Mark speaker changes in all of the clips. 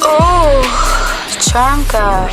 Speaker 1: Oh, Charm Girl.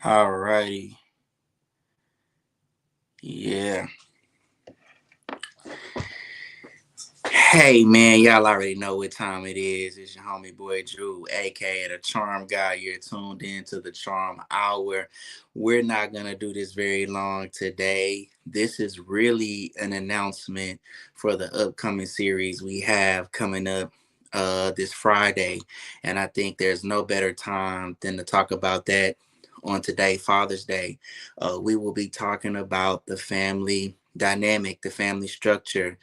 Speaker 2: Alrighty. Yeah. Hey man, y'all already know what time it is. It's your homie boy Drew, aka the Charm Guy. You're tuned in to the Charm Hour. We're not gonna do this very long today. This is really an announcement for the upcoming series we have coming up this Friday. And I think there's no better time than to talk about that on today, Father's Day. We will be talking about the family dynamic, the family structure,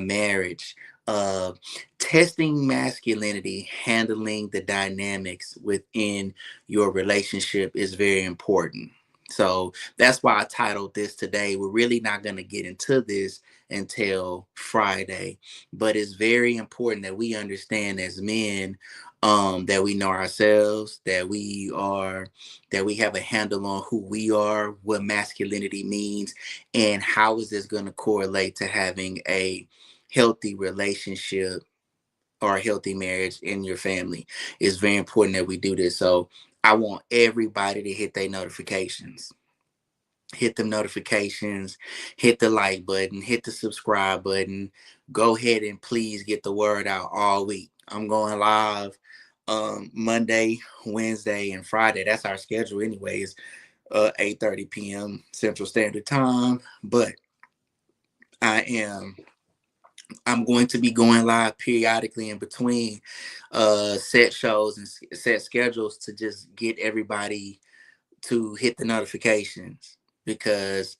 Speaker 2: marriage, uh, testing masculinity, handling the dynamics within your relationship is very important. So that's why I titled this today. We're really not going to get into this until Friday, but it's very important that we understand as men, that we know ourselves, that we have a handle on who we are, what masculinity means, and how is this going to correlate to having a healthy relationship or a healthy marriage in your family. It's very important that we do this. So I want everybody to hit their notifications. Hit them notifications, hit the like button, hit the subscribe button. Go ahead and please get the word out all week. I'm going live Monday, Wednesday, and Friday. That's our schedule anyways. 8:30 p.m. Central Standard Time. But I am I'm going to be going live periodically in between set shows and set schedules to just get everybody to hit the notifications, because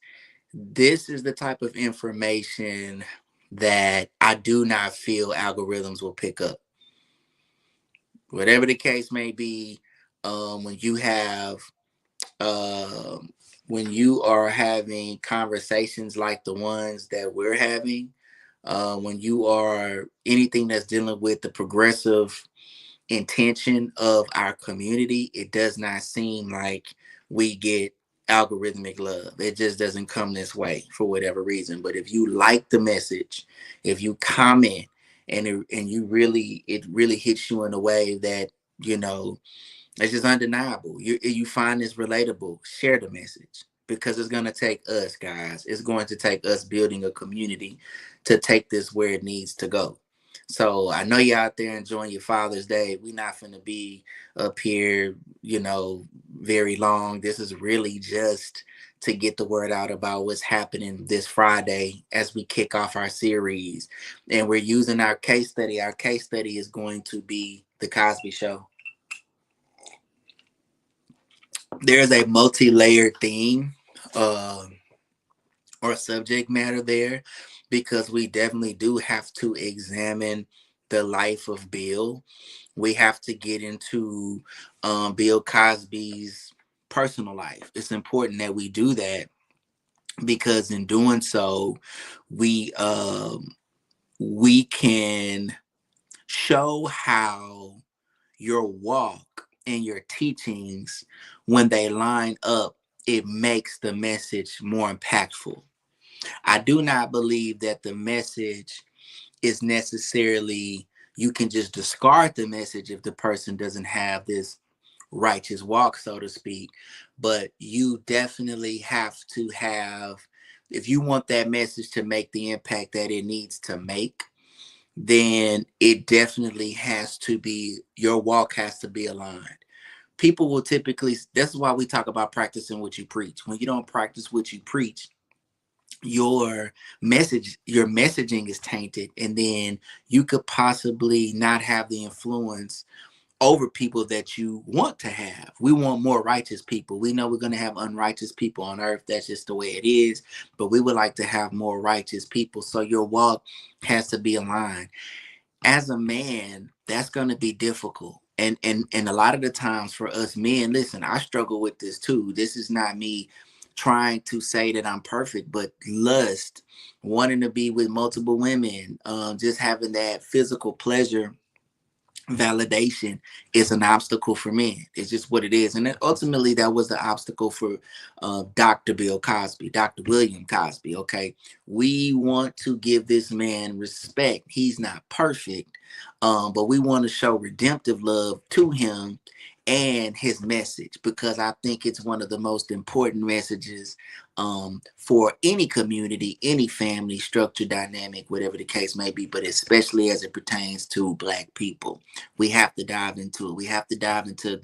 Speaker 2: this is the type of information that I do not feel algorithms will pick up. Whatever the case may be, when you have uh, when you are having conversations like the ones that we're having, when you are anything that's dealing with the progressive intention of our community, it does not seem like we get algorithmic love. It just doesn't come this way for whatever reason. But if you like the message, if you comment, and you really, it really hits you in a way that, you know, it's just undeniable. You find this relatable. Share the message, because it's going to take us, guys. It's going to take us building a community to take this where it needs to go. So I know you're out there enjoying your Father's Day. We're not going to be up here, very long. This is really just to get the word out about what's happening this Friday as we kick off our series. And we're using our case study. Our case study is going to be The Cosby Show. There's a multi-layered theme uh, or subject matter there, because we definitely do have to examine the life of Bill. We have to get into Bill Cosby's personal life. It's important that we do that because in doing so, we we can show how your walk and your teachings, when they line up, it makes the message more impactful. I do not believe that the message is necessarily, you can just discard the message if the person doesn't have this righteous walk, so to speak. But you definitely have to have, if you want that message to make the impact that it needs to make, then it definitely has to be, your walk has to be aligned. People will typically, that's why we talk about practicing what you preach. When you don't practice what you preach, your messaging is tainted, and then you could possibly not have the influence over people that you want to have. We want more righteous people. We know we're going to have unrighteous people on earth. That's just the way it is. But we would like to have more righteous people. So your walk has to be aligned. As a man, that's going to be difficult. And a lot of the times for us men, listen, I struggle with this too. This is not me trying to say that I'm perfect, but lust, wanting to be with multiple women, just having that physical pleasure validation is an obstacle for men. It's just what it is. And then ultimately that was the obstacle for Dr. Bill Cosby, Dr. William Cosby. Okay. We want to give this man respect. He's not perfect, but we want to show redemptive love to him and his message, because I think it's one of the most important messages for any community, any family structure, dynamic, whatever the case may be, but especially as it pertains to Black people. We have to dive into it. We have to dive into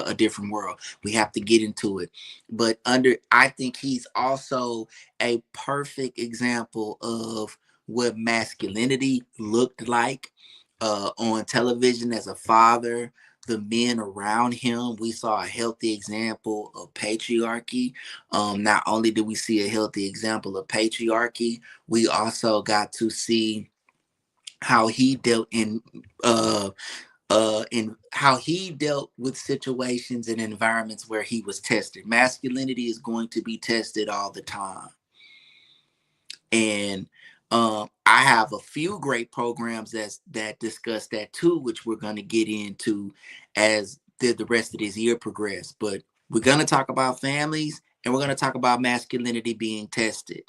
Speaker 2: a different world. We have to get into it. But I think he's also a perfect example of what masculinity looked like on television as a father. The men around him, we saw a healthy example of patriarchy. Not only did we see a healthy example of patriarchy, we also got to see how he dealt in how he dealt with situations and environments where he was tested. Masculinity is going to be tested all the time. And I have a few great programs that discuss that too, which we're going to get into as the rest of this year progress. But we're going to talk about families, and we're going to talk about masculinity being tested,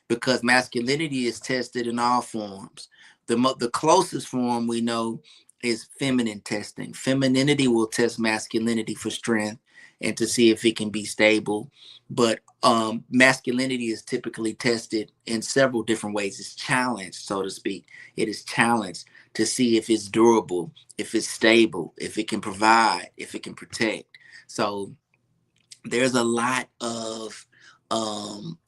Speaker 2: because masculinity is tested in all forms. The closest form we know is feminine testing. Femininity will test masculinity for strength and to see if it can be stable. But masculinity is typically tested in several different ways. It's challenged, so to speak. It is challenged to see if it's durable, if it's stable, if it can provide, if it can protect. So there's a lot of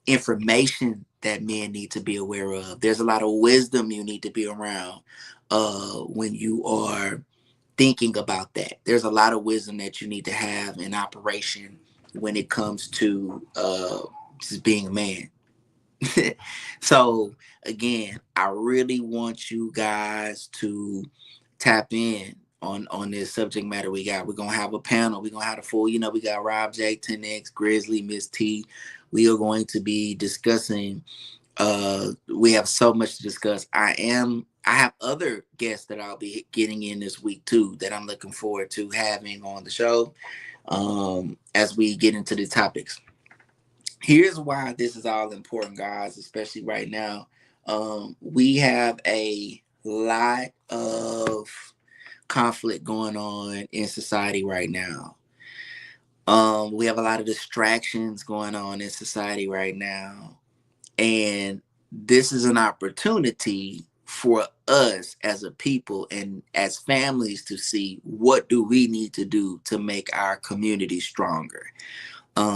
Speaker 2: information that men need to be aware of. There's a lot of wisdom you need to be around when you are thinking about that. There's a lot of wisdom that you need to have in operation when it comes to just being a man. So again, I really want you guys to tap in on this subject matter we got. We're gonna have a panel. We're gonna have a full, we got Rob J, 10X, Grizzly, Miss T. We are going to be discussing we have so much to discuss. I have other guests that I'll be getting in this week too that I'm looking forward to having on the show as we get into the topics. Here's why this is all important, guys, especially right now. We have a lot of conflict going on in society right now. We have a lot of distractions going on in society right now. And this is an opportunity for us as a people and as families to see what do we need to do to make our community stronger.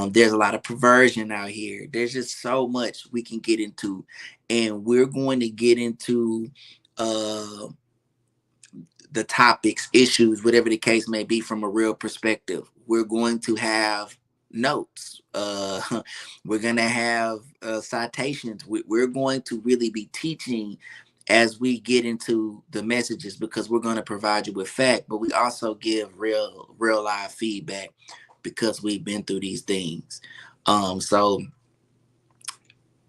Speaker 2: There's a lot of perversion out here. There's just so much we can get into, and we're going to get into uh, the topics, issues, whatever the case may be, from a real perspective. We're going to have notes. We're going to have citations. We're going to really be teaching as we get into the messages, because we're going to provide you with fact, but we also give real live feedback because we've been through these things. So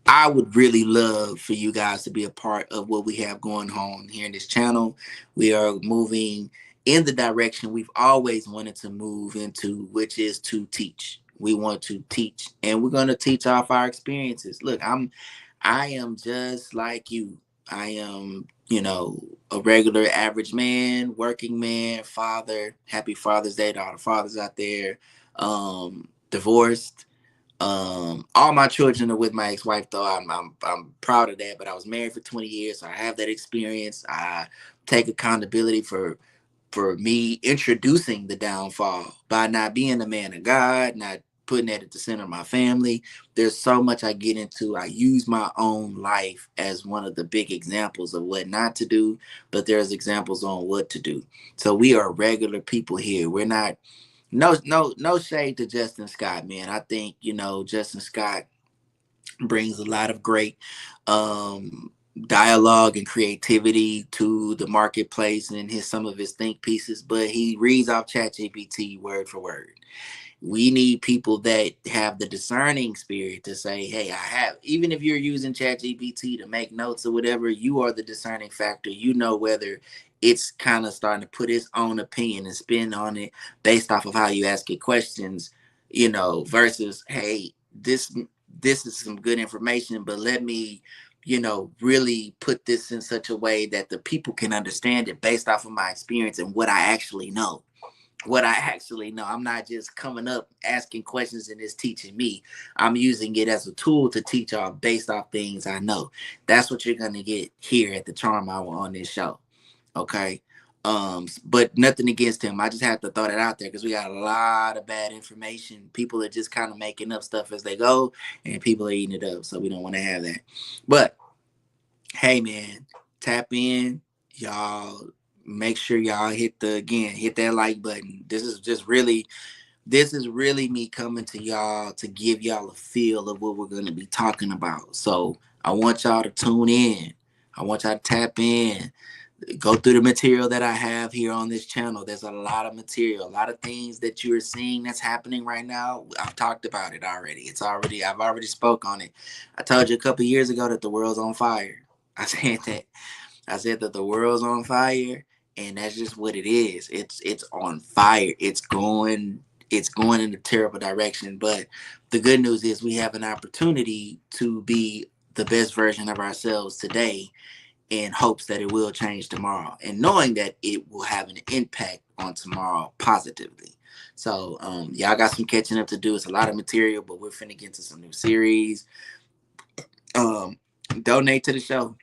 Speaker 2: I would really love for you guys to be a part of what we have going on here in this channel. We are moving in the direction we've always wanted to move into, which is to teach. We want to teach, and we're going to teach off our experiences. Look, I am just like you. I am, a regular average man, working man, father. Happy Father's Day to all the fathers out there. Divorced. All my children are with my ex-wife, though. I'm proud of that. But I was married for 20 years, so I have that experience. I take accountability for me introducing the downfall by not being a man of God, not putting that at the center of my family. There's so much I get into. I use my own life as one of the big examples of what not to do, but there's examples on what to do. So we are regular people here. We're not no shade to Justin Scott, man. I think, Justin Scott brings a lot of great dialogue and creativity to the marketplace and some of his think pieces, but he reads off ChatGPT word for word. We need people that have the discerning spirit to say, hey, even if you're using ChatGPT to make notes or whatever, you are the discerning factor. You know whether it's kind of starting to put its own opinion and spin on it based off of how you ask it questions, versus, hey, this is some good information, but let me, really put this in such a way that the people can understand it based off of my experience and what I actually know. I'm not just coming up asking questions and it's teaching me. I'm using it as a tool to teach y'all based off things I know. That's what you're gonna get here at the Charm Hour on this show. Okay. But nothing against him. I just have to throw that out there because we got a lot of bad information. People are just kind of making up stuff as they go, and people are eating it up. So we don't want to have that. But hey, man, tap in, y'all. Make sure y'all hit that like button. This is really me coming to y'all to give y'all a feel of what we're going to be talking about. So I want y'all to tune in. I want y'all to tap in, go through the material that I have here on this channel. There's a lot of material, a lot of things that you're seeing that's happening right now. I've talked about it already. I've already spoke on it. I told you a couple years ago that the world's on fire. I said that the world's on fire, and that's just what it is. It's on fire. It's going in a terrible direction. But the good news is we have an opportunity to be the best version of ourselves today in hopes that it will change tomorrow and knowing that it will have an impact on tomorrow positively. So y'all got some catching up to do. It's a lot of material, but we're finna get into some new series. Donate to the show.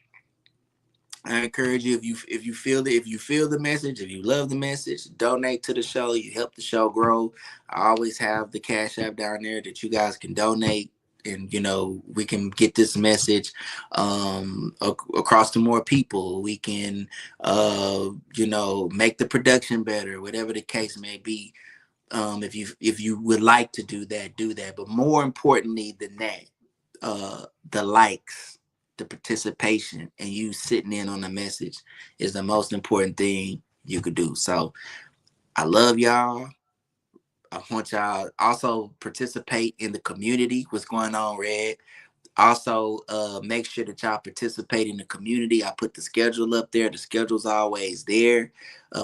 Speaker 2: I encourage you, if you feel the message, if you love the message, donate to the show. You help the show grow. I always have the Cash App down there that you guys can donate, and we can get this message across to more people. We can make the production better, whatever the case may be. If you would like to do that. But more importantly than that, the likes, the participation, and you sitting in on the message is the most important thing you could do. So I love y'all. I want y'all also participate in the community. What's going on, Red? Also, make sure that y'all participate in the community. I put the schedule up there. The schedule's always there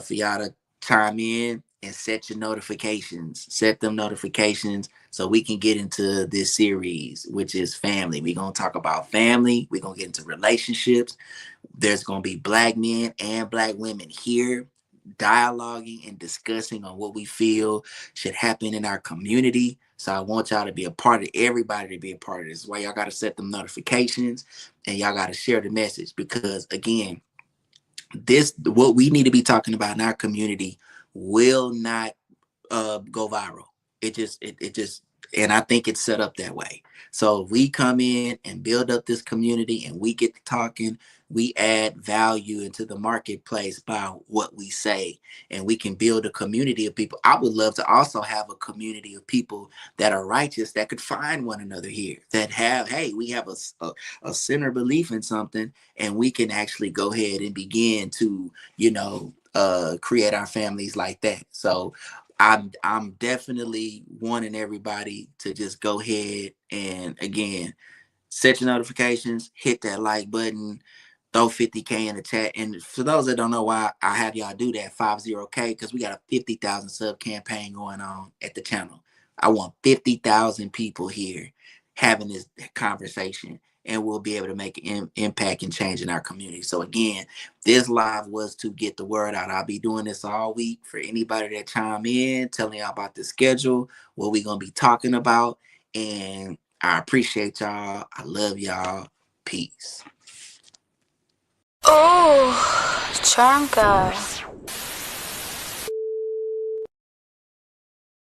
Speaker 2: for y'all to chime in and set your notifications. Set them notifications so we can get into this series, which is family. We're going to talk about family. We're going to get into relationships. There's going to be Black men and Black women here dialoguing and discussing on what we feel should happen in our community. So I want y'all to be a part of everybody to be a part of this. Why y'all got to set them notifications and y'all got to share the message, because again, what we need to be talking about in our community will not go viral. It just and I think it's set up that way. So if we come in and build up this community and we get to talking, we add value into the marketplace by what we say, and we can build a community of people. I would love to also have a community of people that are righteous, that could find one another here, that have, hey, we have a center belief in something, and we can actually go ahead and begin to create our families like that. So I'm definitely wanting everybody to just go ahead and again set your notifications, hit that like button, throw 50K in the chat. And for those that don't know why I have y'all do that 50K, because we got a 50,000 sub campaign going on at the channel. I want 50,000 people here having this conversation, and we'll be able to make an impact and change in our community. So again, this live was to get the word out. I'll be doing this all week for anybody that chime in, telling y'all about the schedule, what we're gonna be talking about, and I appreciate y'all. I love y'all. Peace.
Speaker 1: Oh, Charm God.